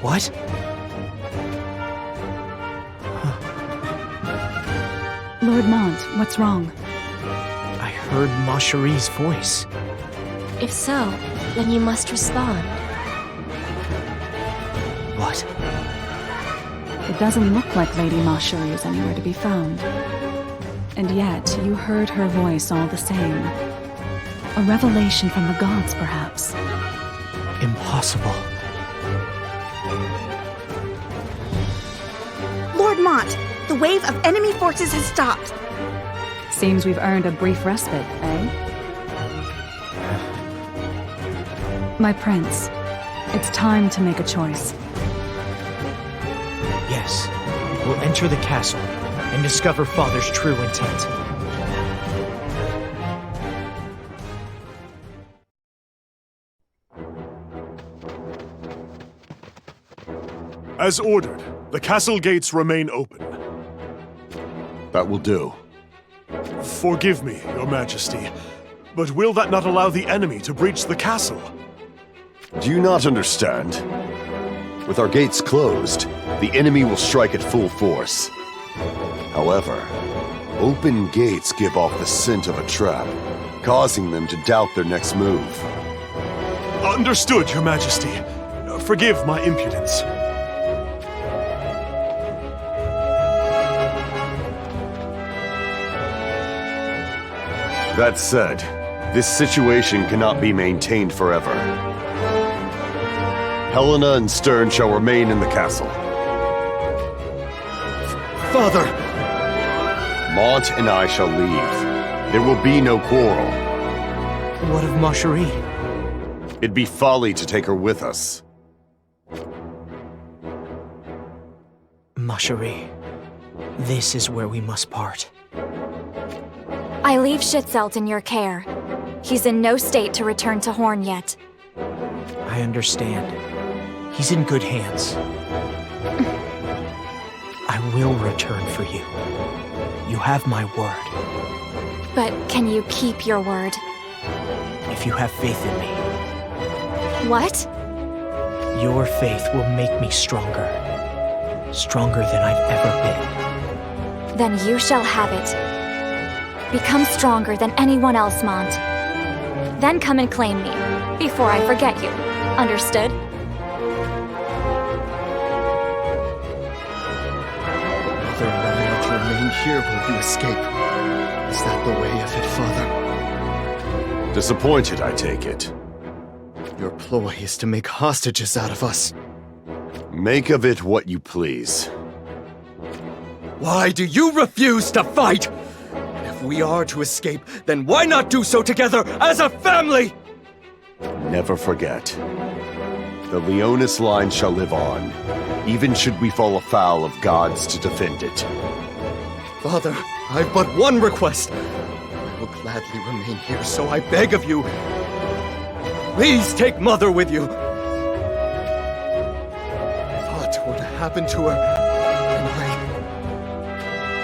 What? Lord Mont, what's wrong? I heard Ma Cherie's voice. If so, then you must respond. What? It doesn't look like Lady Ma Cherie is anywhere to be found. And yet, you heard her voice all the same. A revelation from the gods, perhaps. Impossible. Lord Mont, the wave of enemy forces has stopped. Seems we've earned a brief respite, eh? My prince, it's time to make a choice. Yes. We'll enter the castle and discover Father's true intent. As ordered, the castle gates remain open. That will do. Forgive me, Your Majesty, but will that not allow the enemy to breach the castle? Do you not understand? With our gates closed, the enemy will strike at full force. However, open gates give off the scent of a trap, causing them to doubt their next move. Understood, Your Majesty. Forgive my impudence. That said, this situation cannot be maintained forever. Helena and Stern shall remain in the castle. Father! Mont and I shall leave. There will be no quarrel. What of Ma Cherie? It'd be folly to take her with us. Ma Cherie, this is where we must part. I leave Schitzelt in your care. He's in no state to return to Hourne yet. I understand. He's in good hands. I will return for you. You have my word. But can you keep your word? If you have faith in me, What? your faith will make me stronger. Stronger than I've ever been. Then you shall have it. Become stronger than anyone else, Mont. Then come and claim me, before I forget you. Understood? Mother and I are to remain here while you escape. Is that the way of it, Father? Disappointed, I take it. Your ploy is to make hostages out of us. Make of it what you please. Why do you refuse to fight? And if we are to escape, then why not do so together as a family? Never forget. The Leonis line shall live on, even should we fall afoul of gods to defend it. Father, I've but one request. I will gladly remain here, so I beg of you. Please take Mother with you. If aught were to happen to her, and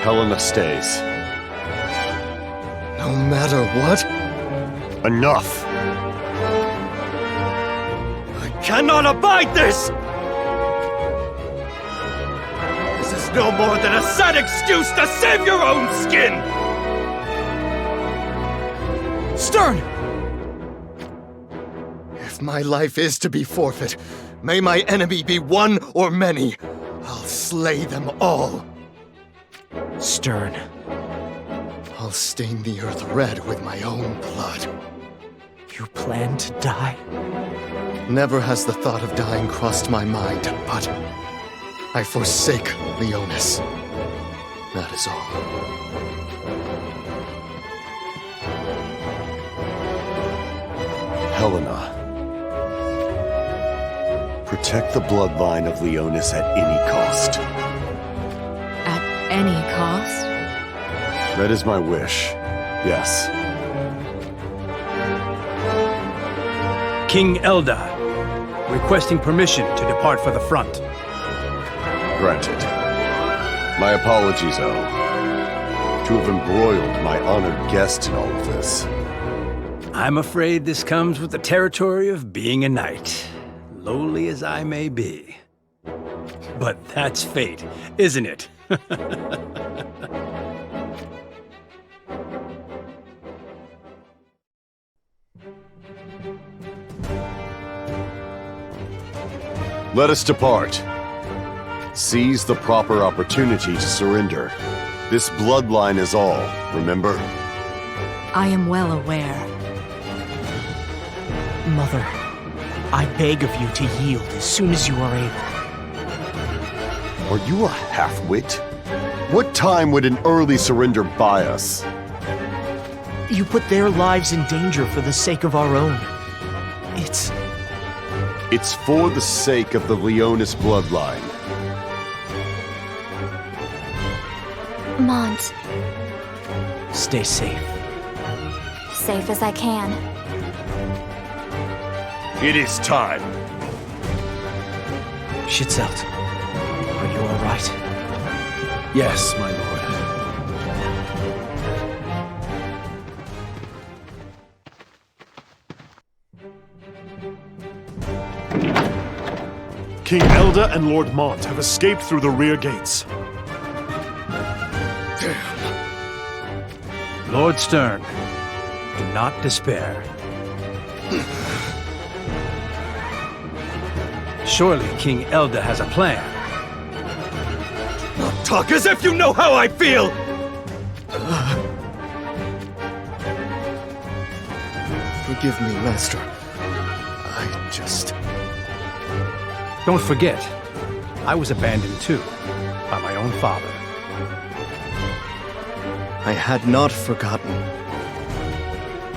Helena stays. no matter what, Enough! I cannot abide this! This is no more than a sad excuse to save your own skin! Stern! If my life is to be forfeit, may my enemy be one or many. I'll slay them all. Stern. I'll stain the earth red with my own blood. You plan to die? Never has the thought of dying crossed my mind, but I forsake Leonis. That is all. Helena. Protect the bloodline of Leonis at any cost. At any cost? That is my wish. Yes. King Elda, requesting permission to depart for the front. Granted. My apologies, O. To have embroiled my honored guest in all of this. I'm afraid this comes with the territory of being a knight, lowly as I may be. But that's fate, isn't it? Let us depart. Seize the proper opportunity to surrender. This bloodline is all, remember? I am well aware. Mother, I beg of you to yield as soon as you are able. Are you a half-wit? What time would an early surrender buy us? You put their lives in danger for the sake of our own. It's for the sake of the Leonis bloodline. Mont, Stay safe. safe as I can. It is time. Shitselt, are you all right? Yes, my lord. King Elda and Lord Mont have escaped through the rear gates. Lord Stern, do not despair. Surely King Elda has a plan. Not talk as if you know how I feel! Forgive me, Master. Don't forget, I was abandoned too, by my own father. I had not forgotten.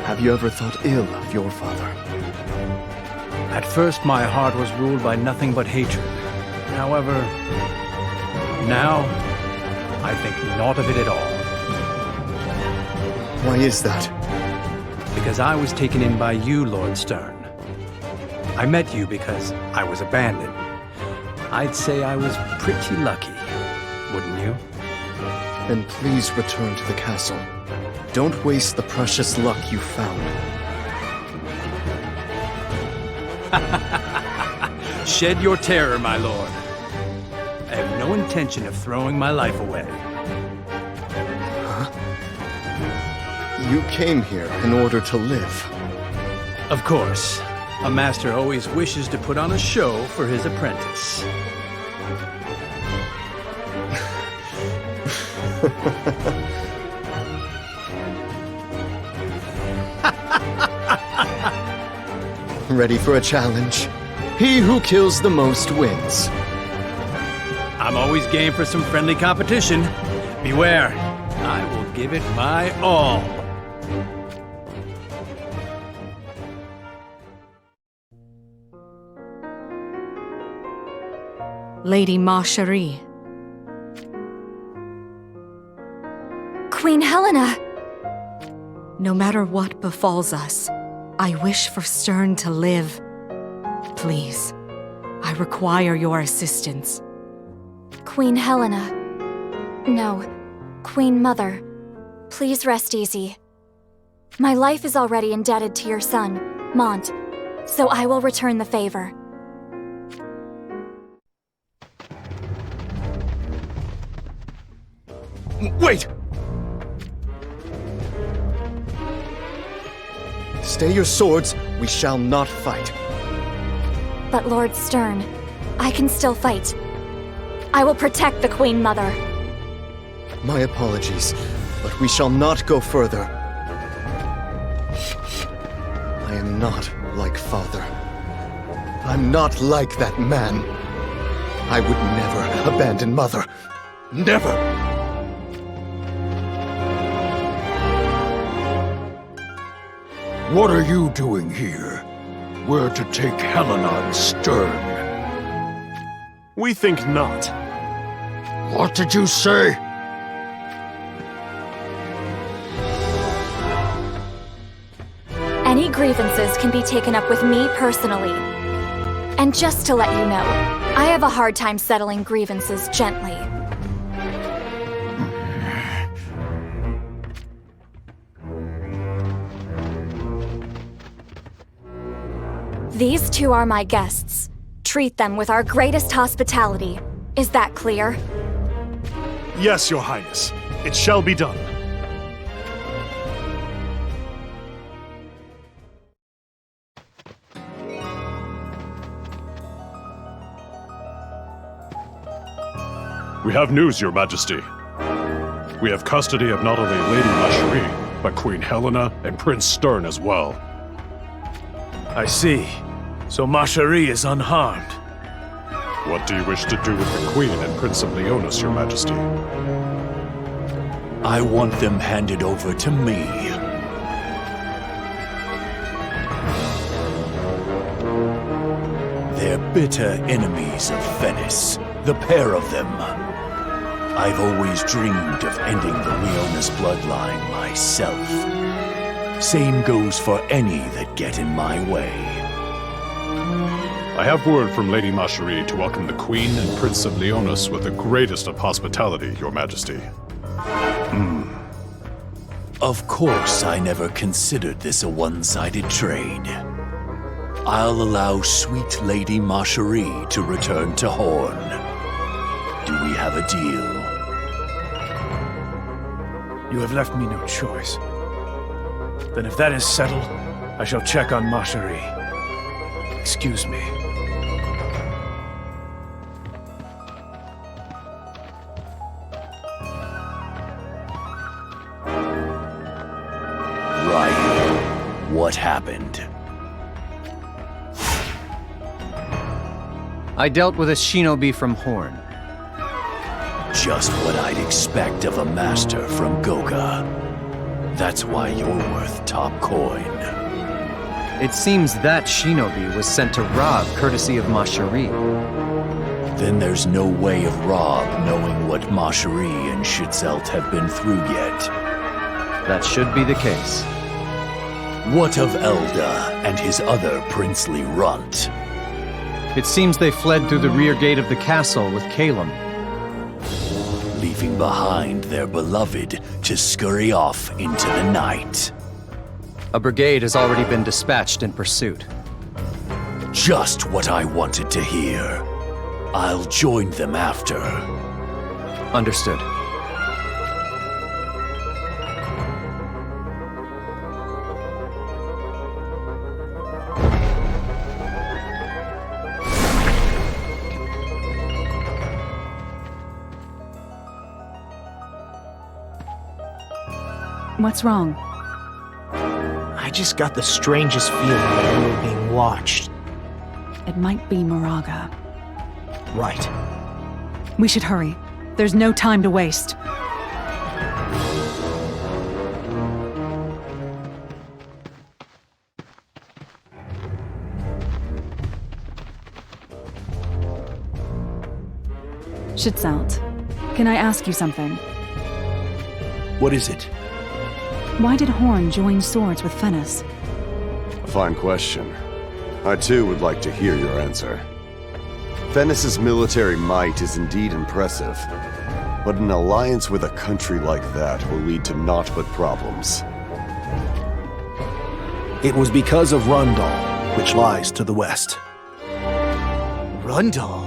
Have you ever thought ill of your father? At first my heart was ruled by nothing but hatred. However, now I think naught of it at all. Why is that? Because I was taken in by you, Lord Stern. I met you because I was abandoned. I'd say I was pretty lucky, wouldn't you? Then please return to the castle. Don't waste the precious luck you found. Shed your terror, my lord. I have no intention of throwing my life away. Huh? You came here in order to live. Of course. A master always wishes to put on a show for his apprentice. Ready for a challenge? He who kills the most wins. I'm always game for some friendly competition. Beware, I will give it my all. Lady Ma Cherie. Queen Helena! No matter what befalls us, I wish for Stern to live. Please, I require your assistance. Queen Helena. No, Queen Mother. Please rest easy. My life is already indebted to your son, Mont, so I will return the favor. Wait! Stay your swords, we shall not fight. But Lord Stern, I can still fight. I will protect the Queen Mother. My apologies, but we shall not go further. I am not like father. I'm not like that man. I would never abandon Mother. Never! What are you doing here? We're to take Helena and Stern. We think not. What did you say? Any grievances can be taken up with me personally. And just to let you know, I have a hard time settling grievances gently. These two are my guests. Treat them with our greatest hospitality. Is that clear? Yes, Your Highness. It shall be done. We have news, Your Majesty. We have custody of not only Lady Macherie, but Queen Helena and Prince Stern as well. I see. So Macherie is unharmed. What do you wish to do with the Queen and Prince of Leonis, Your Majesty? I want them handed over to me. They're bitter enemies of Venice, the pair of them. I've always dreamed of ending the Leonis bloodline myself. Same goes for any that get in my way. I have word from Lady Macherie to welcome the Queen and Prince of Leonis with the greatest of hospitality, Your Majesty. Of course, I never considered this a one-sided trade. I'll allow sweet Lady Macherie to return to Hourne. Do we have a deal? You have left me no choice. Then if that is settled, I shall check on Macherie. Excuse me. Right. What happened? I dealt with a shinobi from Hourne. Just what I'd expect of a master from Goga. That's why you're worth top coin. It seems that shinobi was sent to Rob courtesy of Macherie. Then there's no way of Rob knowing what Macherie and Schitzelt have been through yet. That should be the case. What of Elda and his other princely runt? It seems they fled through the rear gate of the castle with Caelum, leaving behind their beloved to scurry off into the night. A brigade has already been dispatched in pursuit. Just what I wanted to hear. I'll join them after. Understood. What's wrong? I just got the strangest feeling that we were being watched. It might be Moraga. Right. We should hurry. There's no time to waste. Schitzelt, can I ask you something? What is it? Why did Hourne join swords with Venice? A fine question. I too would like to hear your answer. Venice's military might is indeed impressive, but an alliance with a country like that will lead to naught but problems. It was because of Rundal, which lies to the west. Rundal?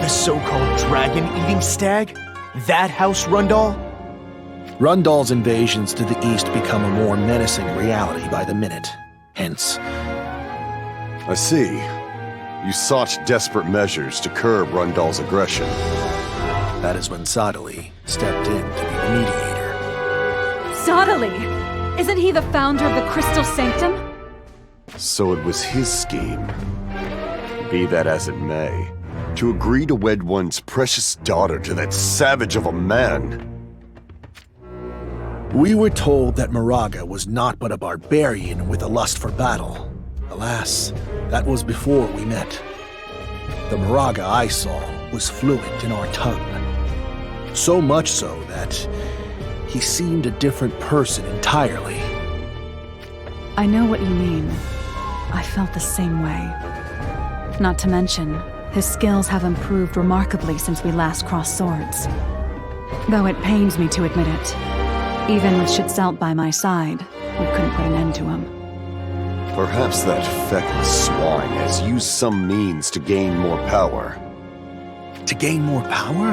The so-called dragon-eating stag? That House Rundal? Rundal's invasions to the east become a more menacing reality by the minute. Hence... I see. You sought desperate measures to curb Rundal's aggression. That is when Sadali stepped in to be the mediator. Sadali! Isn't he the founder of the Crystal Sanctum? So it was his scheme. Be that as it may, to agree to wed one's precious daughter to that savage of a man. We were told that Moraga was not but a barbarian with a lust for battle. Alas, that was before we met. The Moraga I saw was fluent in our tongue. So much so that he seemed a different person entirely. I know what you mean. I felt the same way. Not to mention, his skills have improved remarkably since we last crossed swords. Though it pains me to admit it. Even with Schitzelt by my side, we couldn't put an end to him. Perhaps that feckless swine has used some means to gain more power. To gain more power?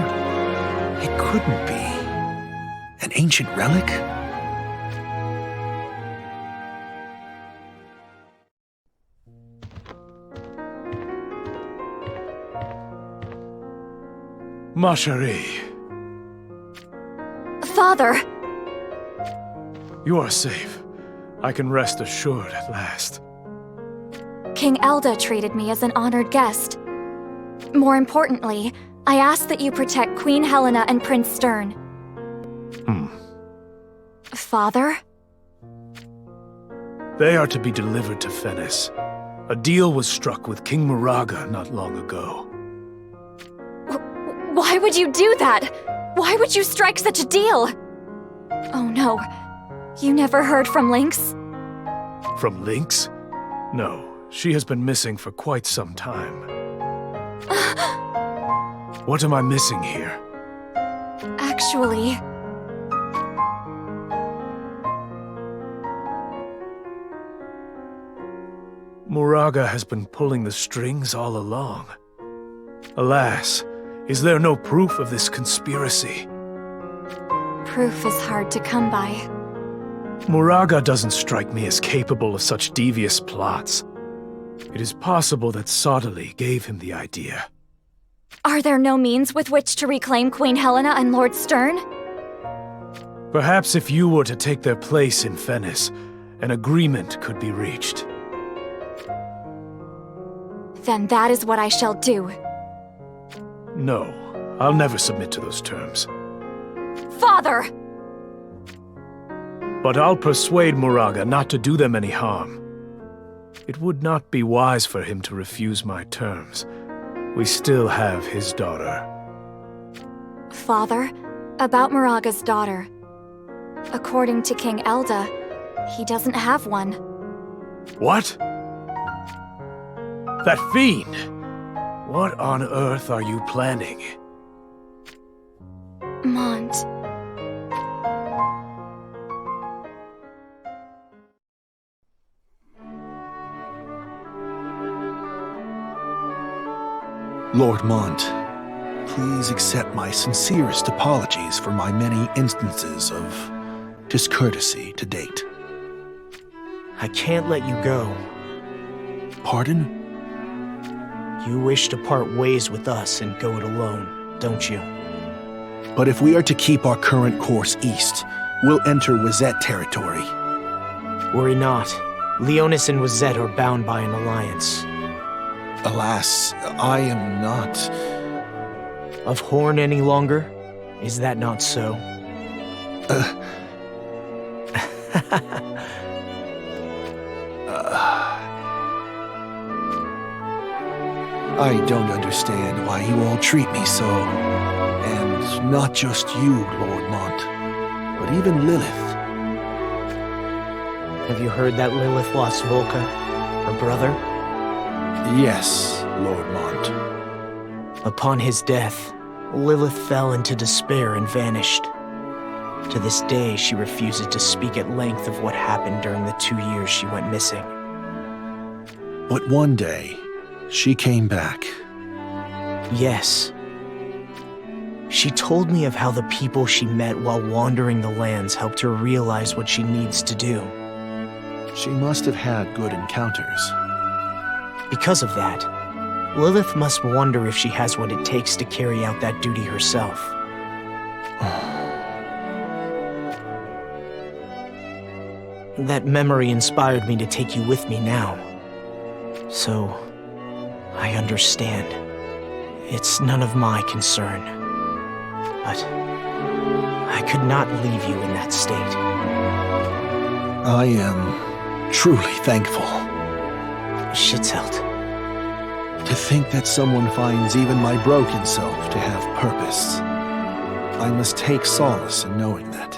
It couldn't be. An ancient relic? Mashari, Father! you are safe. I can rest assured at last. King Elda treated me as an honored guest. More importantly, I ask that you protect Queen Helena and Prince Stern. Father? They are to be delivered to Fennis. A deal was struck with King Moraga not long ago. Why would you do that? Why would you strike such a deal? Oh no. You never heard from Lynx? From Lynx? No, she has been missing for quite some time. What am I missing here? Actually... Moraga has been pulling the strings all along. Alas, is there no proof of this conspiracy? Proof is hard to come by. Moraga doesn't strike me as capable of such devious plots. It is possible that Sottily gave him the idea. Are there no means with which to reclaim Queen Helena and Lord Stern? Perhaps if you were to take their place in Fennis, an agreement could be reached. Then that is what I shall do. No, I'll never submit to those terms. Father! But I'll persuade Moraga not to do them any harm. It would not be wise for him to refuse my terms. We still have his daughter. Father, about Moraga's daughter. According to King Elda, he doesn't have one. What? That fiend! What on earth are you planning? Mont. Lord Mont, please accept my sincerest apologies for my many instances of discourtesy to date. I can't let you go. Pardon? You wish to part ways with us and go it alone, don't you? But if we are to keep our current course east, we'll enter Wazette territory. Worry not. Leonis and Wazette are bound by an alliance. Alas, I am not... Of Hourne any longer? Is that not so? I don't understand why you all treat me so. And not just you, Lord Mont, but even Lilith. Have you heard that Lilith lost Volca, her brother? Yes, Lord Mont. Upon his death, Lilith fell into despair and vanished. To this day, she refuses to speak at length of what happened during the 2 years she went missing. But one day, she came back. Yes. She told me of how the people she met while wandering the lands helped her realize what she needs to do. She must have had good encounters. Because of that, Lilith must wonder if she has what it takes to carry out that duty herself. That memory inspired me to take you with me now. So, I understand. It's none of my concern. But I could not leave you in that state. I am truly thankful. Schitzelt. To think that someone finds even my broken self to have purpose. I must take solace in knowing that.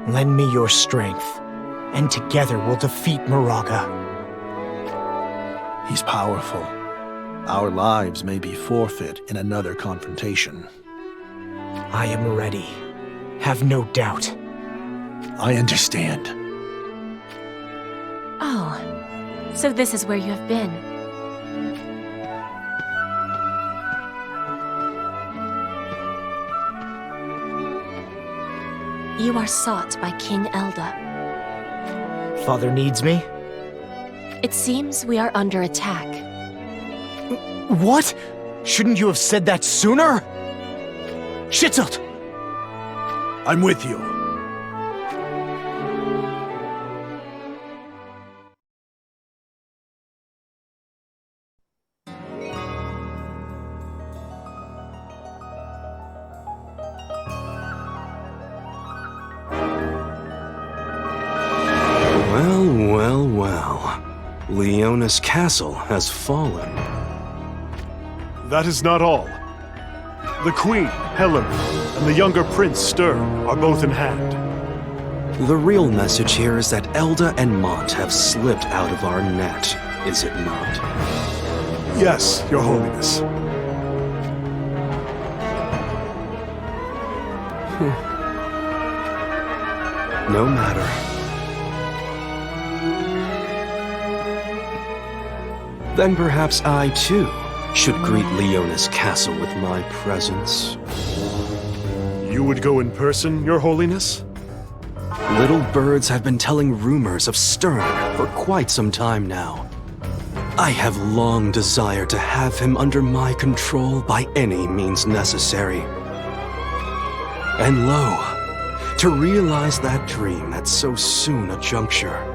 Lend me your strength, and together we'll defeat Moraga. He's powerful. Our lives may be forfeit in another confrontation. I am ready. Have no doubt. I understand. So this is where you have been. You are sought by King Elda. Father needs me? It seems we are under attack. What? Shouldn't you have said that sooner? Schitzelt! I'm with you. Well. Leonis Castle has fallen. That is not all. The Queen, Helen, and the younger Prince, Stern, are both in hand. The real message here is that Elda and Mont have slipped out of our net, is it not? Yes, Your Holiness. No matter. Then perhaps I, too, should greet Leonis Castle with my presence. You would go in person, Your Holiness? Little birds have been telling rumors of Stern for quite some time now. I have long desired to have him under my control by any means necessary. And lo, to realize that dream at so soon a juncture